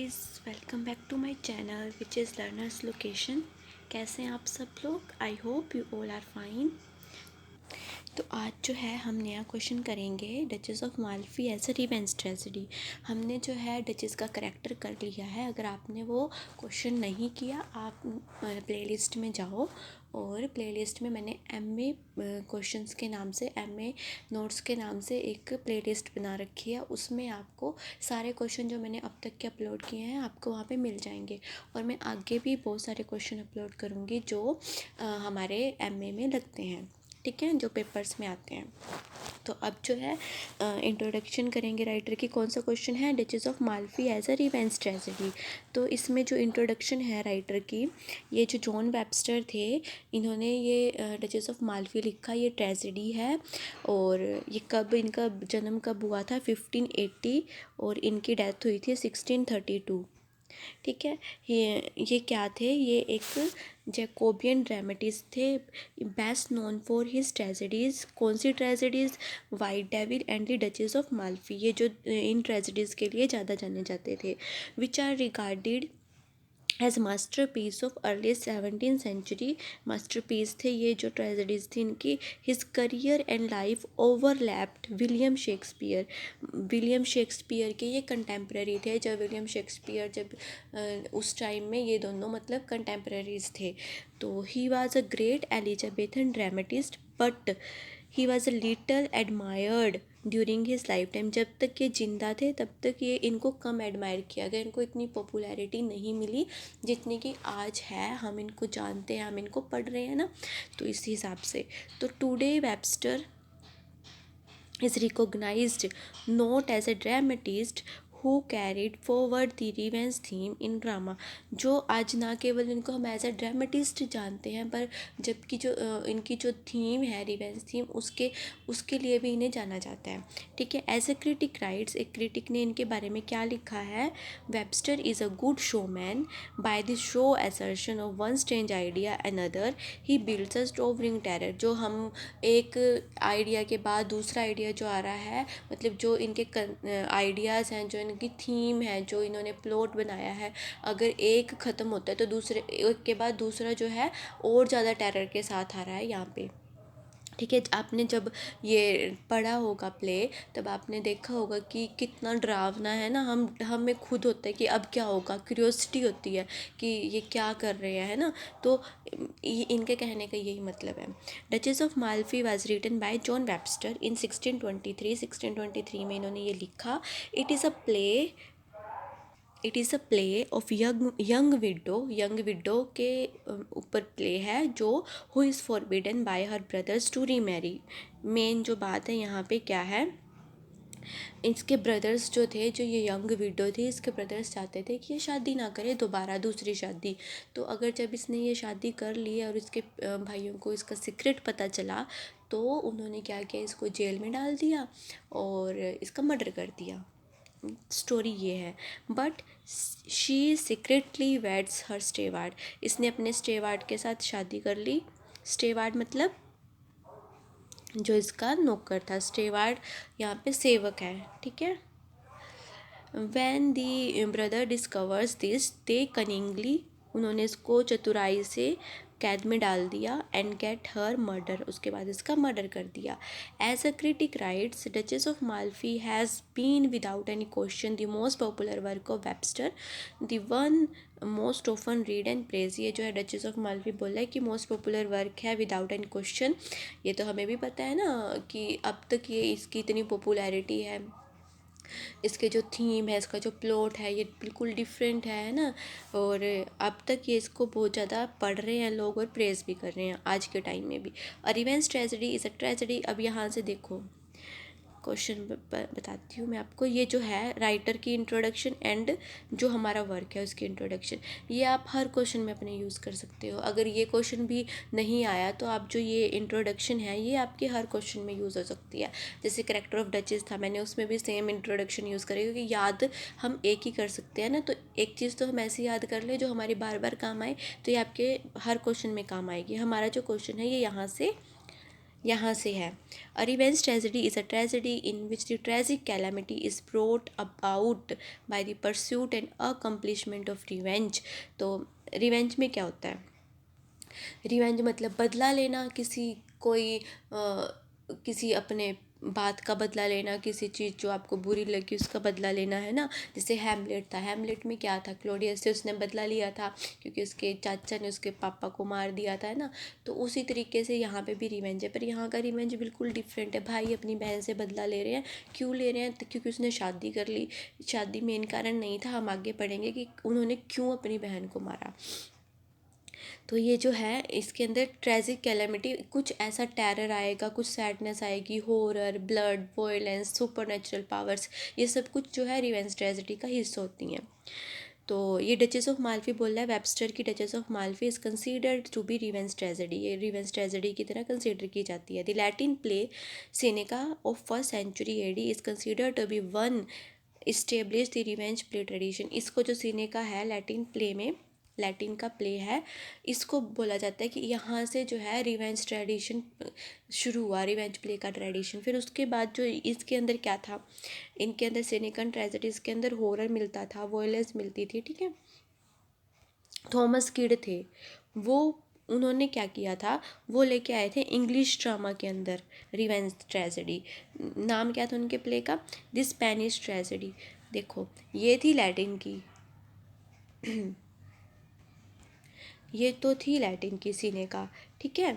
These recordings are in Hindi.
Guys, welcome back to my channel which is learners location. कैसे हैं आप सब लोग? I hope you all are fine. तो आज जो है हम नया क्वेश्चन करेंगे, Duchess of Malfi as a revenge tragedy. हमने जो है डचेस का करेक्टर कर लिया है। अगर आपने वो क्वेश्चन नहीं किया, आप प्लेलिस्ट में जाओ और प्लेलिस्ट में मैंने एमए क्वेश्चंस के नाम से, एमए नोट्स के नाम से एक प्लेलिस्ट बना रखी है। उसमें आपको सारे क्वेश्चन जो मैंने अब तक के अपलोड किए हैं आपको वहाँ पे मिल जाएंगे। और मैं आगे भी बहुत सारे क्वेश्चन अपलोड करूँगी जो हमारे एमए में लगते हैं, ठीक है, जो पेपर्स में आते हैं। तो अब जो है इंट्रोडक्शन करेंगे राइटर की। कौन सा क्वेश्चन है? Duchess of Malfi as a revenge tragedy. तो इसमें जो इंट्रोडक्शन है राइटर की, ये जो जॉन वेबस्टर थे, इन्होंने ये डचेस ऑफ माल्फी लिखा। ये ट्रेजेडी है और ये कब, इनका जन्म कब हुआ था? 1580 और इनकी डेथ हुई थी 1632, ठीक है। ये क्या थे? ये एक जैकोबियन ड्रामेटिस्ट थे, best known for his tragedies. कौन सी tragedies? White devil and the duchess of Malfi. ये जो इन ट्रेजेडीज़ के लिए ज़्यादा जाने जाते थे। Which are regarded as masterpiece of early 17th century. Masterpiece थे ये जो ट्रेजेडीज़ थी इनकी। His career and life overlapped William Shakespeare. William Shakespeare के ये कंटेम्प्रेरी थे। जब विलियम शेक्सपियर उस टाइम में ये दोनों मतलब कंटेम्प्रेरीज थे। तो he was a great Elizabethan dramatist but he was a little admired during his life time. जब तक ये जिंदा थे तब तक ये इनको कम एडमायर किया गया, इनको इतनी पॉपुलैरिटी नहीं मिली जितनी कि आज है। हम इनको जानते हैं, हम इनको पढ़ रहे हैं ना, तो इस हिसाब से। तो today Webster is recognized not as a dramatist who carried forward the revenge theme in drama। जो आज ना केवल इनको हम एज ए ड्रामेटिस्ट जानते हैं, पर जबकि जो इनकी जो थीम है रिवेंज थीम, उसके लिए भी इन्हें जाना जाता है, ठीक है। एज ए क्रिटिक राइट्स, एक क्रिटिक ने इनके बारे में क्या लिखा है? Webster is a good showman by the show assertion of one strange idea another he builds a towering terror. जो हम एक आइडिया के बाद दूसरा आइडिया जो आ रहा है, मतलब जो इनके आइडियाज़ हैं, जो इनकी थीम है, जो इन्होंने प्लॉट बनाया है, अगर एक ख़त्म होता है तो दूसरे एक के बाद दूसरा जो है और ज़्यादा टेरर के साथ आ रहा है यहाँ पे, ठीक है। आपने जब ये पढ़ा होगा प्ले, तब आपने देखा होगा कि कितना डरावना है ना। हमें खुद होता है कि अब क्या होगा, क्यूरियोसिटी होती है कि ये क्या कर रहे हैं, है ना। तो ये इनके कहने का यही मतलब है। Duchess of Malfi was written by John Webster in 1623 में इन्होंने ये लिखा। It is a play of young widow के ऊपर प्ले है, जो who is forbidden by her brothers to remarry. Main जो बात है यहाँ पे क्या है, इसके ब्रदर्स जो थे, जो ये यंग विडो थी, इसके ब्रदर्स चाहते थे कि ये शादी ना करे दोबारा, दूसरी शादी। तो अगर जब इसने ये शादी कर ली और इसके भाइयों को इसका सीक्रेट पता चला, तो उन्होंने क्या किया, इसको जेल में डाल दिया और इसका मर्डर कर दिया। स्टोरी ये है। बट शी सीक्रेटली वेड्स हर स्टेवार्ड। इसने अपने स्टेवार्ड के साथ शादी कर ली। स्टेवार्ड मतलब जो इसका नौकर था। स्टेवार्ड यहाँ पे सेवक है, ठीक है। Van the brother discovers this they cunningly, उन्होंने इसको चतुराई से कैद में डाल दिया। एंड गेट हर मर्डर, उसके बाद इसका मर्डर कर दिया। As a critic writes, Duchess of Malfi has been without any question the most popular work of Webster, the one most often read and praise. ये जो है डचेस ऑफ माल्फी बोला है कि मोस्ट पॉपुलर वर्क है विदाउट एनी क्वेश्चन। ये तो हमें भी पता है ना कि अब तक ये इसकी इतनी पॉपुलैरिटी है, इसके जो थीम है, इसका जो प्लॉट है, ये बिल्कुल डिफरेंट है ना। और अब तक ये इसको बहुत ज़्यादा पढ़ रहे हैं लोग और प्रेज़ भी कर रहे हैं आज के टाइम में भी। अ revenge tragedy is a tragedy. अब यहाँ से देखो क्वेश्चन बताती हूँ मैं आपको। ये जो है राइटर की इंट्रोडक्शन एंड जो हमारा वर्क है उसकी इंट्रोडक्शन, ये आप हर क्वेश्चन में अपने यूज़ कर सकते हो। अगर ये क्वेश्चन भी नहीं आया तो आप जो ये इंट्रोडक्शन है ये आपके हर क्वेश्चन में यूज़ हो सकती है। जैसे करेक्टर ऑफ डचेस था, मैंने उसमें भी सेम इंट्रोडक्शन यूज़ करी, क्योंकि याद हम एक ही कर सकते हैं ना। तो एक चीज़ तो हम ऐसे याद कर ले जो हमारी बार बार काम आए, तो ये आपके हर क्वेश्चन में काम आएगी। हमारा जो क्वेश्चन है ये यहाँ से है। अ revenge tragedy is a tragedy in which the tragic calamity is brought about by the pursuit and accomplishment of revenge. तो रिवेंज में क्या होता है? रिवेंज मतलब बदला लेना, किसी अपने बात का बदला लेना, किसी चीज़ जो आपको बुरी लगी उसका बदला लेना, है ना। जैसे हैमलेट था, हैमलेट में क्या था, क्लोडियस से उसने बदला लिया था क्योंकि उसके चाचा ने उसके पापा को मार दिया था, है ना। तो उसी तरीके से यहाँ पे भी रिवेंज है, पर यहाँ का रिवेंज बिल्कुल डिफरेंट है। भाई अपनी बहन से बदला ले रहे हैं, क्यों ले रहे हैं? तो क्योंकि उसने शादी कर ली। शादी मेन कारण नहीं था, हम आगे पढ़ेंगे कि उन्होंने क्यों अपनी बहन को मारा। तो ये जो है इसके अंदर ट्रेजिक कैलेमिटी, कुछ ऐसा टेरर आएगा, कुछ सैडनेस आएगी, horror, blood, violence, supernatural powers, ये सब कुछ जो है रिवेंज ट्रेजेडी का हिस्सा होती हैं। तो ये डचेस ऑफ माल्फी बोल रहा है, वेबस्टर की Duchess of Malfi is considered to be revenge tragedy, ये रिवेंज ट्रेजेडी की तरह कंसीडर की जाती है। The Latin play Seneca of first century AD is considered to be one establish the revenge play tradition. इसको जो सीनेका है लैटिन प्ले में, लैटिन का प्ले है, इसको बोला जाता है कि यहाँ से जो है रिवेंज ट्रेडिशन शुरू हुआ, रिवेंज प्ले का ट्रेडिशन। फिर उसके बाद जो इसके अंदर क्या था, इनके अंदर सेनेकन ट्रेजेडीज़ के अंदर हॉरर मिलता था, वॉयलेंस मिलती थी, ठीक है। थॉमस किड थे, वो उन्होंने क्या किया था, वो लेके आए थे इंग्लिश ड्रामा के अंदर रिवेंज ट्रेजेडी। नाम क्या था उनके प्ले का? The Spanish tragedy. देखो ये थी लैटिन की ये तो थी लैटिन की सिनेका, ठीक है।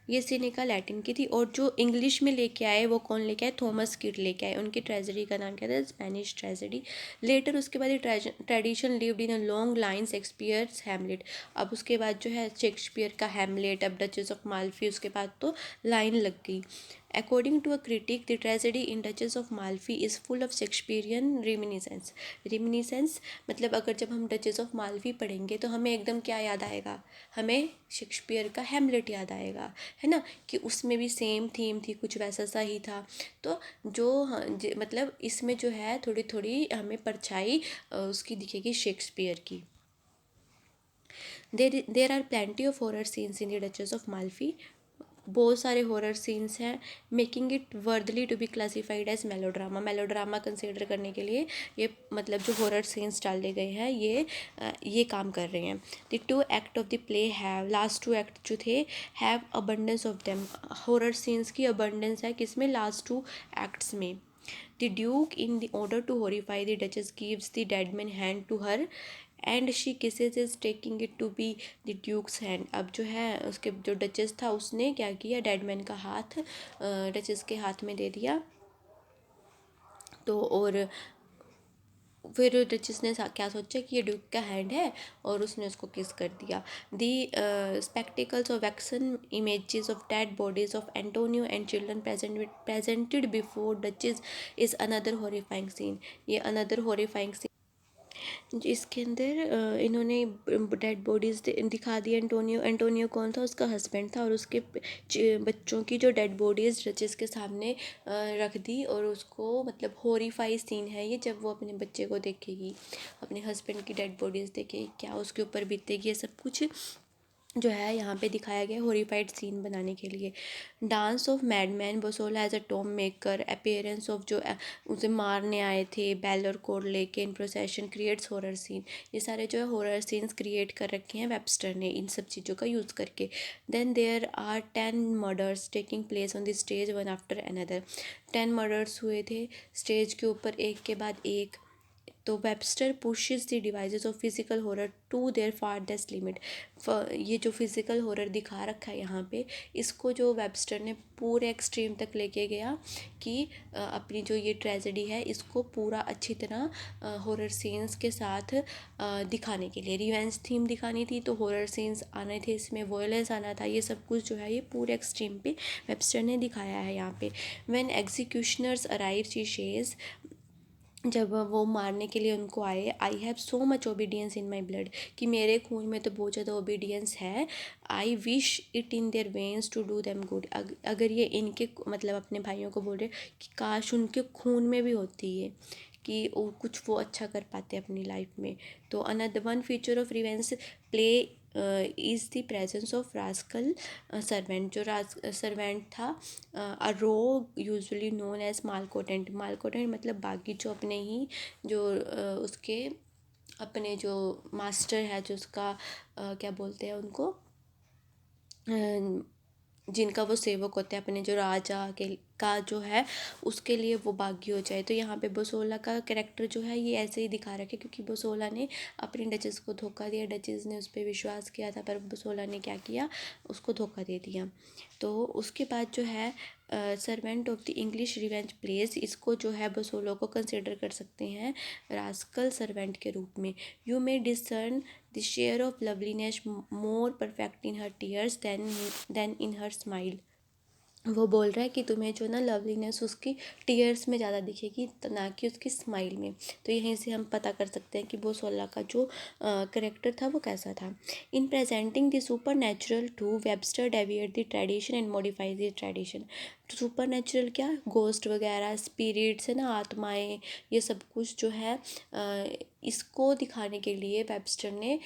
ये सिनेका लैटिन की थी, और जो इंग्लिश में लेके आए वो कौन लेके आए? थॉमस किड लेके आए। उनकी ट्रेजेडी का नाम क्या था? Spanish tragedy. लेटर उसके बाद ये tradition lived in a long line Shakespeare's Hamlet. अब उसके बाद जो है शेक्सपियर का हैमलेट, अब डचेस ऑफ माल्फी, उसके बाद तो लाइन लग गई। According to a critic, the tragedy in Duchess of Malfi is full of Shakespearean reminiscence. Reminiscence मतलब अगर जब हम डचेस ऑफ माल्फी पढ़ेंगे तो हमें एकदम क्या याद आएगा? हमें शेक्सपियर का हैमलेट याद आएगा, है ना, कि उसमें भी सेम थीम थी, कुछ वैसा सा ही था। तो जो मतलब इसमें जो है थोड़ी थोड़ी हमें परछाई उसकी दिखेगी शेक्सपियर की। There are plenty of horror scenes in the duchess of Malfi. बहुत सारे हॉरर सीन्स हैं, making it worthily to be classified as melodrama. Melodrama consider करने के लिए ये मतलब जो हॉरर सीन्स डाले गए हैं ये काम कर रहे हैं। The two act of the play have, last two act जो थे, have abundance of them. Horror scenes की अबंडेंस है किसमें? लास्ट टू एक्ट्स में। The duke in the order to horrify the duchess gives the dead man hand to her and she kisses is taking it to be the duke's hand. अब जो है उसके जो डचेस था उसने क्या किया, डेडमैन का हाथ डचेस के हाथ में दे दिया। तो और फिर डचेस ने क्या सोचा कि ये ड्यूक का हैंड है, और उसने उसको किस कर दिया। The spectacles of waxen images of dead bodies of Antonio and children presented before duchess is another horrifying scene. ये अनदर हॉरिफाइंग सीन इसके अंदर इन्होंने डेड बॉडीज़ दिखा दी। एंटोनियो कौन था? उसका हस्बैंड था, और उसके बच्चों की जो डेड बॉडीज़ डचेस के सामने रख दी, और उसको मतलब हॉरीफाई सीन है ये, जब वो अपने बच्चे को देखेगी, अपने हस्बैंड की डेड बॉडीज़ देखेगी, क्या उसके ऊपर बीतेगी, ये सब कुछ जो है यहाँ पे दिखाया गया हॉरीफाइड सीन बनाने के लिए। Dance of madman, Bosola as a tomb maker, appearance of जो उसे मारने आए थे बेल और कोड लेके in procession creates horror scene. ये सारे जो है हॉरर सीन्स क्रिएट कर रखे हैं वेबस्टर ने इन सब चीज़ों का यूज़ करके। Then there are 10 murders taking place on the stage one after another. 10 murders हुए थे स्टेज के ऊपर, एक के बाद एक। तो Webster pushes the devices of physical horror to their farthest limit. ये जो फिजिकल हॉरर दिखा रखा है यहाँ पे, इसको जो वेबस्टर ने पूरे एक्सट्रीम तक लेके गया कि अपनी जो ये ट्रेजेडी है इसको पूरा अच्छी तरह हॉरर सीन्स के साथ दिखाने के लिए। रिवेंज थीम दिखानी थी तो हॉरर सीन्स आने थे, इसमें वॉयलेंस आना था, ये सब कुछ जो है ये पूरे एक्सट्रीम पे वेबस्टर ने दिखाया है यहाँ पे। When executioners arrive she says, जब वो मारने के लिए उनको आए, I have so much obedience in my blood, कि मेरे खून में तो बहुत ज़्यादा ओबीडियंस है। I wish it in their veins to do them good. अगर ये इनके मतलब अपने भाइयों को बोल रहे कि काश उनके खून में भी होती है, कि वो कुछ वो अच्छा कर पाते अपनी लाइफ में। तो another one feature of revenge play is the presence of rascal servant, जो सर्वेंट था, अ रोग यूजुअली नोन एज मालकोटेंट। मालकोटेंट मतलब बाकी जो अपने ही जो उसके अपने जो मास्टर है, जो उसका क्या बोलते हैं उनको, जिनका वो सेवक होते हैं, अपने जो राजा के का जो है उसके लिए वो बागी हो जाए। तो यहाँ पे बसोला का कैरेक्टर जो है ये ऐसे ही दिखा रखा है, क्योंकि बसोला ने अपनी डचेस को धोखा दिया। डचेस ने उस पर विश्वास किया था, पर बसोला ने क्या किया, उसको धोखा दे दिया। तो उसके बाद जो है servant of the English revenge place, इसको जो है बसोला को कंसिडर कर सकते हैं रास्कल सर्वेंट के रूप में। You may discern the share of loveliness more perfect in her tears than in her smile. वो बोल रहा है कि तुम्हें जो ना लवलीनेस उसकी टीयर्स में ज़्यादा दिखेगी, ना कि उसकी स्माइल में। तो यहीं से हम पता कर सकते हैं कि बोसोला का जो करेक्टर था वो कैसा था। In presenting the supernatural to Webster deviate the tradition and modify the tradition. Supernatural क्या, गोस्ट वगैरह, स्पिरिट्स है ना, आत्माएं, ये सब कुछ जो है इसको दिखाने के लिए वेबस्टर ने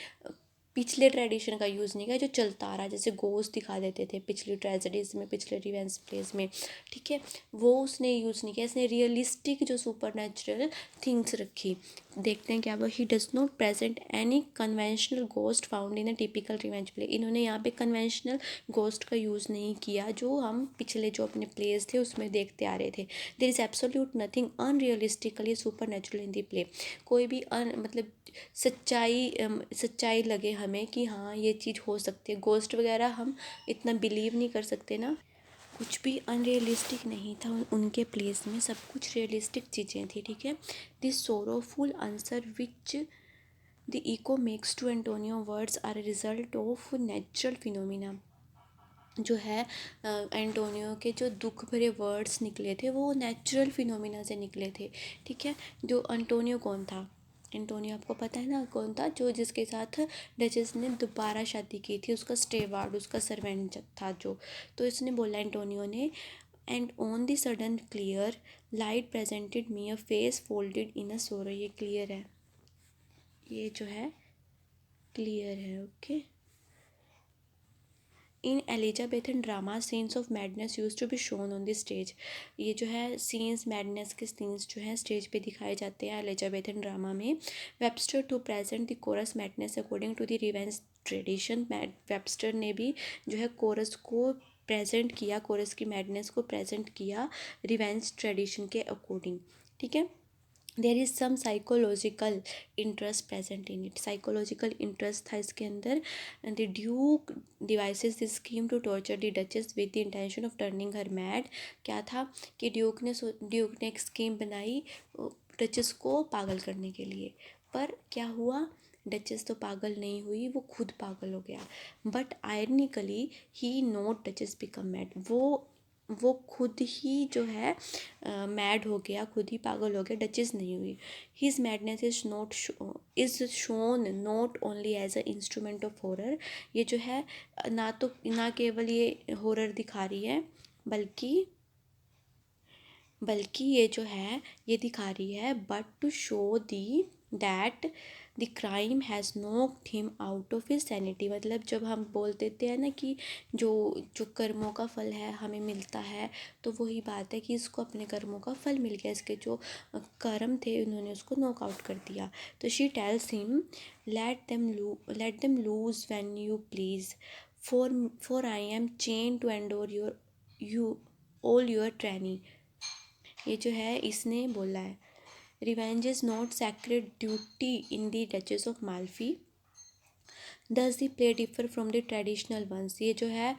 पिछले ट्रेडिशन का यूज़ नहीं किया जो चलता आ रहा है। जैसे गोस्ट दिखा देते थे पिछली ट्रेजेडीज में, पिछले रिवेंज प्लेस में, ठीक है, वो उसने यूज़ नहीं किया। इसने रियलिस्टिक जो सुपर नेचुरल थिंग्स रखी। देखते हैं क्या वो। He does not present any conventional ghost found in a typical revenge play. इन्होंने यहाँ पे कन्वेंशनल गोस्ट का यूज़ नहीं किया जो हम पिछले जो अपने प्लेस थे उसमें देखते आ रहे थे। There is absolute nothing unrealistically supernatural in the play. कोई भी मतलब सच्चाई लगे हमें कि हाँ ये चीज़ हो सकती है। गोस्ट वगैरह हम इतना बिलीव नहीं कर सकते ना, कुछ भी अनरियलिस्टिक नहीं था उनके प्लेस में, सब कुछ रियलिस्टिक चीज़ें थी, ठीक है। This sorrowful answer which the echo makes to Antonio words are a result of natural phenomena. जो है एंटोनियो के जो दुख भरे वर्ड्स निकले थे वो नेचुरल फिनोमिना से निकले थे, ठीक है। जो एंटोनियो कौन था, एंटोनियो आपको पता है ना कौन था, जो जिसके साथ डचेस ने दोबारा शादी की थी, उसका स्टेवार्ड, उसका सर्वेंट था जो। तो इसने बोला एंटोनियो ने, and on the sudden clear light presented me a face folded in a sorrow. ये क्लियर है, ये जो है क्लियर है, okay. In Elizabethan drama scenes of madness use to be shown on the stage. ये जो है सीन्स, मैडनेस के सीन्स जो हैं स्टेज पे दिखाए जाते हैं एलिजाबेथन ड्रामा में। Webster to present the chorus madness according to the revenge tradition. Webster ने भी जो है कोरस को प्रेजेंट किया, कोरस की मैडनेस को प्रेजेंट किया रिवेंज ट्रेडिशन के अकॉर्डिंग, ठीक है। There is some psychological interest present in it. Psychological interest था इसके अंदर। The Duke devises this scheme to torture the Duchess with the intention of turning her mad. क्या था कि ड्यूक ने एक स्कीम बनाई डचेस को पागल करने के लिए, पर क्या हुआ, डचेस तो पागल नहीं हुई, वो खुद पागल हो गया। But ironically he note duchess become mad. वो खुद ही जो है मैड हो गया, खुद ही पागल हो गया, डचेस नहीं हुई। His madness is shown not only as a instrument of horror. ये जो है ना केवल ये हॉरर दिखा रही है, बल्कि ये जो है ये दिखा रही है, but to show the that the crime has knocked him out of his sanity. मतलब जब हम बोल देते हैं ना कि जो जो कर्मों का फल है हमें मिलता है, तो वही बात है कि इसको अपने कर्मों का फल मिल गया, इसके जो कर्म थे उन्होंने उसको नॉक आउट कर दिया। तो she tells him, let them loose when you please, for I am chain to endure you all your tyranny. ये जो है इसने बोला है, revenge is not sacred duty in the duchess of Malfi, thus the play differ from the traditional ones. ये जो है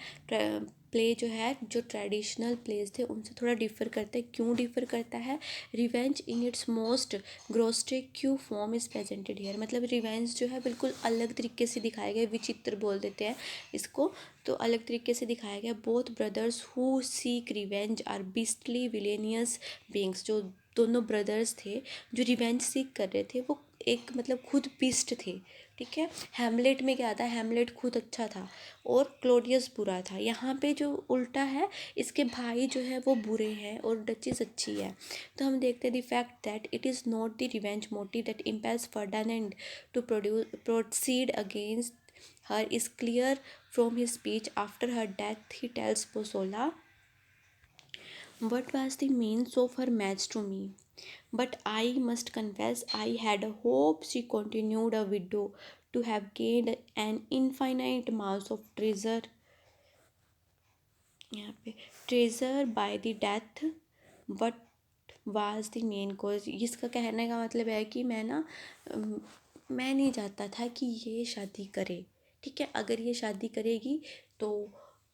प्ले जो है जो ट्रेडिशनल प्लेस थे उनसे थोड़ा डिफ़र करता है। क्यों डिफ़र करता है, revenge in its most grotesque form is presented here. मतलब रिवेंज जो है बिल्कुल अलग तरीके से दिखाया गया, विचित्र बोल देते हैं इसको, तो अलग तरीके से दिखाया गया। Both brothers who seek revenge are beastly villainous beings. जो दोनों ब्रदर्स थे जो रिवेंज सीख कर रहे थे वो एक मतलब खुद बिस्ट थे, ठीक है। हैमलेट में क्या था, हैमलेट खुद अच्छा था और क्लोडियस बुरा था। यहाँ पे जो उल्टा है, इसके भाई जो है वो बुरे हैं और डचेस अच्छी है। तो हम देखते हैं the fact that it is not the revenge motive that impels Ferdinand to proceed against her is clear from his speech. After her death, he tells Bosola, "What was the means of her match to me? But I must confess, I had a hope," she continued, "a widow, to have gained an infinite mass of treasure, यहाँ पे treasure by the death. What was the main cause?" इसका कहने का मतलब है कि मैं नहीं चाहता था कि ये शादी करे, ठीक है। अगर ये शादी करेगी तो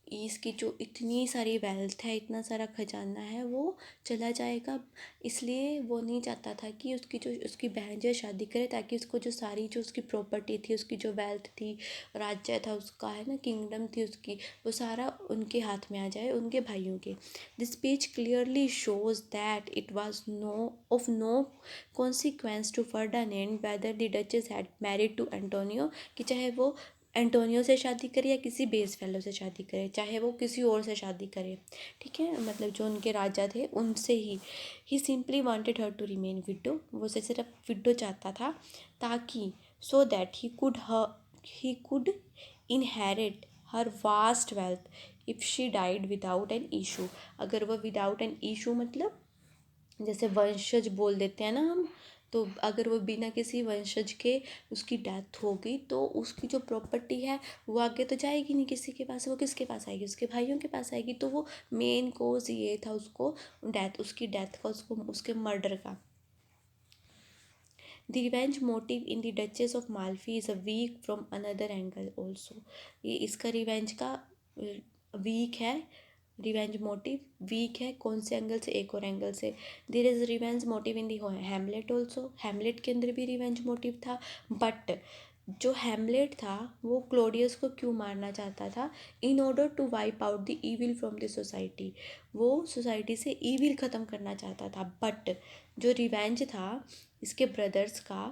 इसकी जो इतनी सारी वेल्थ है, इतना सारा खजाना है, वो चला जाएगा। इसलिए वो नहीं चाहता था कि उसकी बहन जो शादी करे, ताकि उसको जो उसकी प्रॉपर्टी थी, उसकी जो वेल्थ थी, राज्य था उसका, है ना, किंगडम थी उसकी, वो सारा उनके हाथ में आ जाए, उनके भाइयों के। This speech clearly shows that it was no consequence to Ferdinand whether the Duchess had married to Antonio, कि चाहे वो एंटोनियो से शादी करे या किसी बेस फेलो से शादी करे, चाहे वो किसी और से शादी करे, ठीक है, मतलब जो उनके राजा थे उनसे ही simply wanted her to remain widow, वो सिर्फ विडो चाहता था, ताकि so that he could inherit her vast wealth if she died without an issue. अगर वह विदाउट एन इशू मतलब जैसे वंशज बोल देते हैं ना हम, तो अगर वो बिना किसी वंशज के उसकी डेथ हो गई, तो उसकी जो प्रॉपर्टी है वो आगे तो जाएगी नहीं किसी के पास, वो किसके पास आएगी? उसके भाइयों के पास आएगी। तो वो मेन कोज ये था उसकी डेथ का, उसके मर्डर का। The revenge motive in the Duchess of Malfi is a weak from another angle also. ये इसका रिवेंज का वीक है, रिवेंज मोटिव वीक है। कौन से एंगल से? एक और एंगल से। There is revenge motive in the Hamlet also, Hamlet के अंदर भी रिवेंज मोटिव था। बट जो हैमलेट था वो क्लोडियस को क्यों मारना चाहता था? In order to wipe out the evil from the society, वो सोसाइटी से ईविल ख़त्म करना चाहता था। बट जो रिवेंज था इसके ब्रदर्स का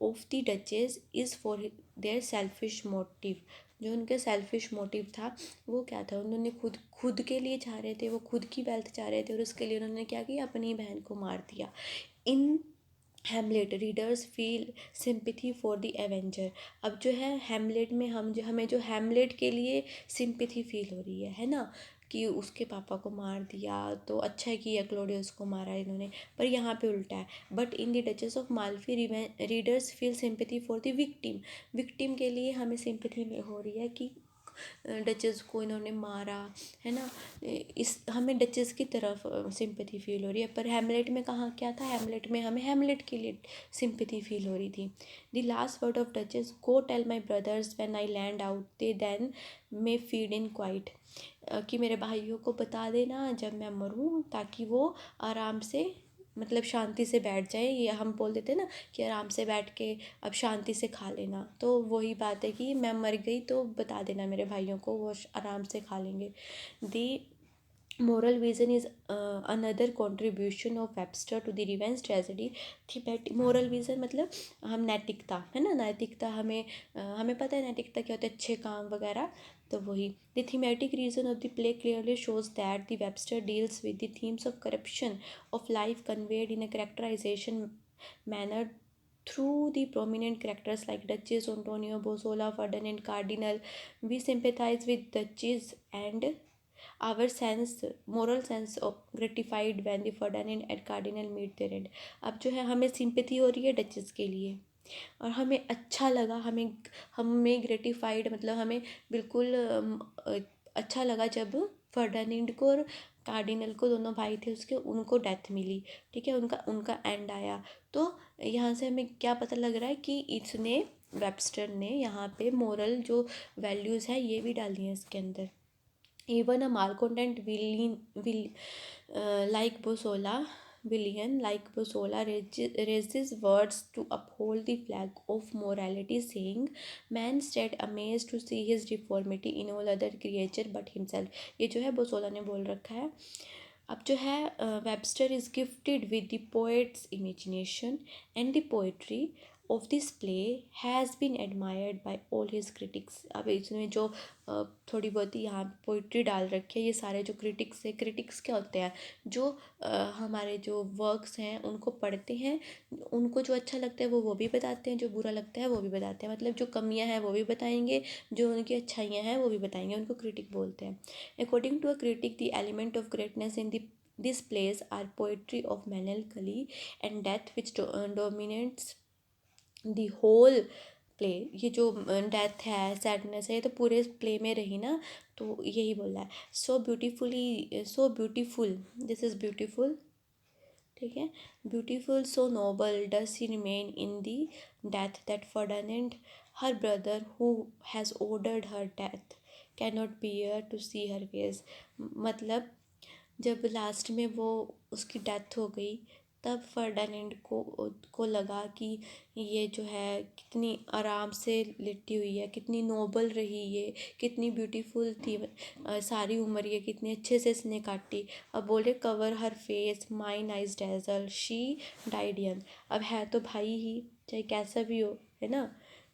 of the duchess is for their selfish motive, जो उनके सेल्फिश मोटिव था वो क्या था? उन्होंने खुद के लिए चाह रहे थे, वो खुद की वेल्थ चाह रहे थे, और उसके लिए उन्होंने क्या किया? अपनी बहन को मार दिया। In Hamlet readers feel sympathy for the avenger. अब जो है हैमलेट में हमें जो हैमलेट के लिए सिंपैथी फील हो रही है ना, कि उसके पापा को मार दिया तो अच्छा किया क्लोडियस को मारा इन्होंने, पर यहाँ पे उल्टा है। But in the duchess of Malfi readers feel sympathy for the victim के लिए हमें सिंपैथी हो रही है कि डचेस को इन्होंने मारा, है ना। इस हमें डचेस की तरफ सिंपैथी फील हो रही है। पर हैमलेट में कहाँ क्या था? हैमलेट में हमें हैमलेट के लिए सिंपैथी फील हो रही थी। The last word of Duchess, go tell my brothers when I land out they then may feed in quiet, कि मेरे भाइयों को बता देना जब मैं मरूँ, ताकि वो आराम से मतलब शांति से बैठ जाए। ये हम बोल देते हैं ना कि आराम से बैठ के अब शांति से खा लेना, तो वही बात है कि मैं मर गई तो बता देना मेरे भाइयों को, वो आराम से खा लेंगे। दी moral vision is another contribution of Webster to the revenge tragedy. moral vision मतलब हम नैतिकता, है ना, नैतिकता हमें पता है नैतिकता क्या होता है, अच्छे काम वगैरह, तो वही। The thematic reason of the play clearly shows that the Webster deals with the themes of corruption of life conveyed in a characterization manner through the prominent characters like Duchess, Antonio, Bosola, Ferdinand, Cardinal. We sympathize with Duchess and our moral sense of gratified when the Ferdinand and Cardinal meet their end. अब जो है हमें सिंपैथी हो रही है डचेस के लिए, और हमें अच्छा लगा, हमें ग्रेटिफाइड मतलब हमें बिल्कुल अच्छा लगा जब फर्डिनेंड को और कार्डिनल को, दोनों भाई थे उसके, उनको डेथ मिली, ठीक है, उनका एंड आया। तो यहाँ से हमें क्या पता लग रहा है कि इसने वेबस्टर ने यहाँ पे मोरल जो वैल्यूज़ है ये भी डाली हैं इसके अंदर। Even a malcontent villain like Bosola raises words to uphold the flag of morality, saying, "Man stood amazed to see his deformity in all other creature but himself." ये जो है बोसोला ने बोल रखा है। अब जो है Webster is gifted with the poets imagination and the poetry of this play has been admired by all his critics। अब इसमें जो थोड़ी बहुत ही यहाँ पोइट्री डाल रखी है, ये सारे जो क्रिटिक्स है, क्रिटिक्स क्या होते हैं, जो हमारे जो वर्क्स हैं उनको पढ़ते हैं, उनको जो अच्छा लगता है वो भी बताते हैं, जो बुरा लगता है वो भी बताते हैं, मतलब जो कमियां हैं वो भी बताएंगे, जो उनकी अच्छाइयाँ हैं वो भी बताएंगे, उनको क्रिटिक बोलते हैं। According to a critic the element of greatness in the these plays are poetry of melancholy and death which dominates the whole play. ये जो डेथ है, सैडनेस है, ये तो पूरे प्ले में रही ना, तो यही बोला है। So beautiful, this is beautiful, ठीक है, beautiful, so noble does he remain in the death that Ferdinand her brother who has ordered her death can not bear to see her face. मतलब जब लास्ट में वो उसकी डेथ हो गई, तब फर्डिनेंड को लगा कि ये जो है कितनी आराम से लेटी हुई है, कितनी नोबल रही ये, कितनी ब्यूटीफुल थी, सारी उम्र ये कितने अच्छे से इसने काटी। अब बोले cover her face mine eyes dazzle she died young. अब है तो भाई ही, चाहे कैसा भी हो, है ना,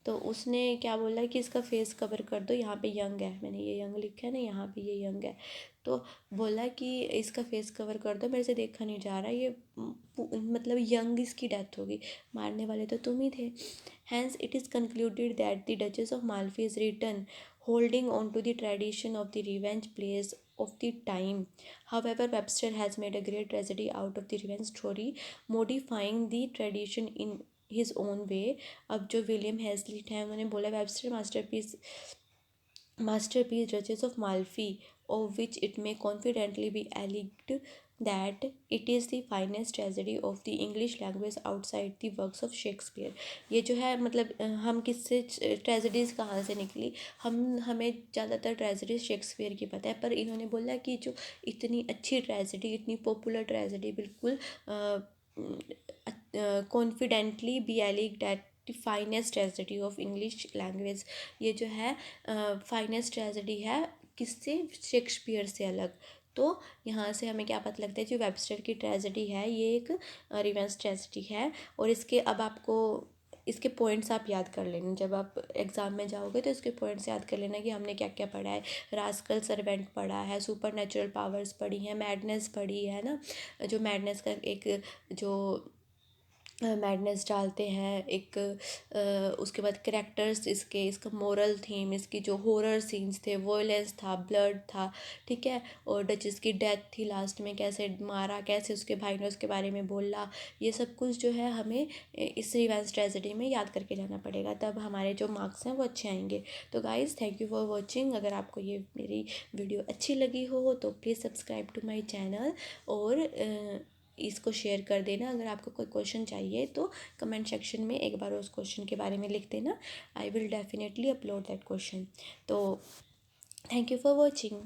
तो उसने क्या बोला कि इसका फेस कवर कर दो, यहाँ पे यंग है, मैंने ये यंग लिखा है ना, यहाँ पे ये यंग है, तो बोला कि इसका फेस कवर कर दो, मेरे से देखा नहीं जा रहा, ये मतलब यंग इसकी डेथ होगी, मारने वाले तो तुम ही थे। Hence it is concluded that the duchess of Malfi is written holding on to the tradition of the revenge plays of the time. However, Webster has made a great tragedy out of the revenge story, modifying the tradition in his own way। अब जो विलियम हेजलिट हैं उन्होंने बोला Webster masterpiece Duchess of Malfi, of which it may confidently be alleged that it is the finest tragedy of the English language outside the works of Shakespeare। ये जो है मतलब हम किससे ट्रेजेडीज़ कहाँ से निकली, हमें ज़्यादातर ट्रेजेडीज शेक्सपियर की पता है, पर इन्होंने बोला कि जो इतनी अच्छी ट्रेजेडी, इतनी पॉपुलर ट्रेजेडी बिल्कुल confidently be alleged at the finest tragedy of English language. ये जो है फाइनेस्ट ट्रेजेडी है, किससे, शेक्सपियर से अलग। तो यहाँ से हमें क्या पता लगता है, जो वेबस्टर की ट्रेजेडी है ये एक रिवेंज ट्रेजेडी है। और इसके अब आपको इसके पॉइंट्स आप याद कर लेना, जब आप एग्ज़ाम में जाओगे तो इसके पॉइंट्स याद कर लेना कि हमने क्या क्या पढ़ा है। रास्कल सर्वेंट पढ़ा है, सुपर नेचुरल पावर्स पढ़ी हैं, मैडनेस पढ़ी है ना, जो मैडनेस का एक जो मैडनेस डालते हैं एक, उसके बाद करेक्टर्स इसका मोरल थीम, इसकी जो हॉरर सीन्स थे, वॉयलेंस था, ब्लड था, ठीक है, और डचेस की डेथ थी लास्ट में, कैसे मारा, कैसे उसके भाई ने उसके बारे में बोला, ये सब कुछ जो है हमें इस रिवेंज ट्रेजेडी में याद करके जाना पड़ेगा, तब हमारे जो मार्क्स हैं वो अच्छे आएंगे। तो guys thank you for watching. अगर आपको ये मेरी वीडियो अच्छी लगी हो तो please subscribe to my channel, और इसको शेयर कर देना। अगर आपको कोई क्वेश्चन चाहिए तो कमेंट सेक्शन में एक बार उस क्वेश्चन के बारे में लिख देना, I will definitely upload that question. तो थैंक यू फॉर वॉचिंग।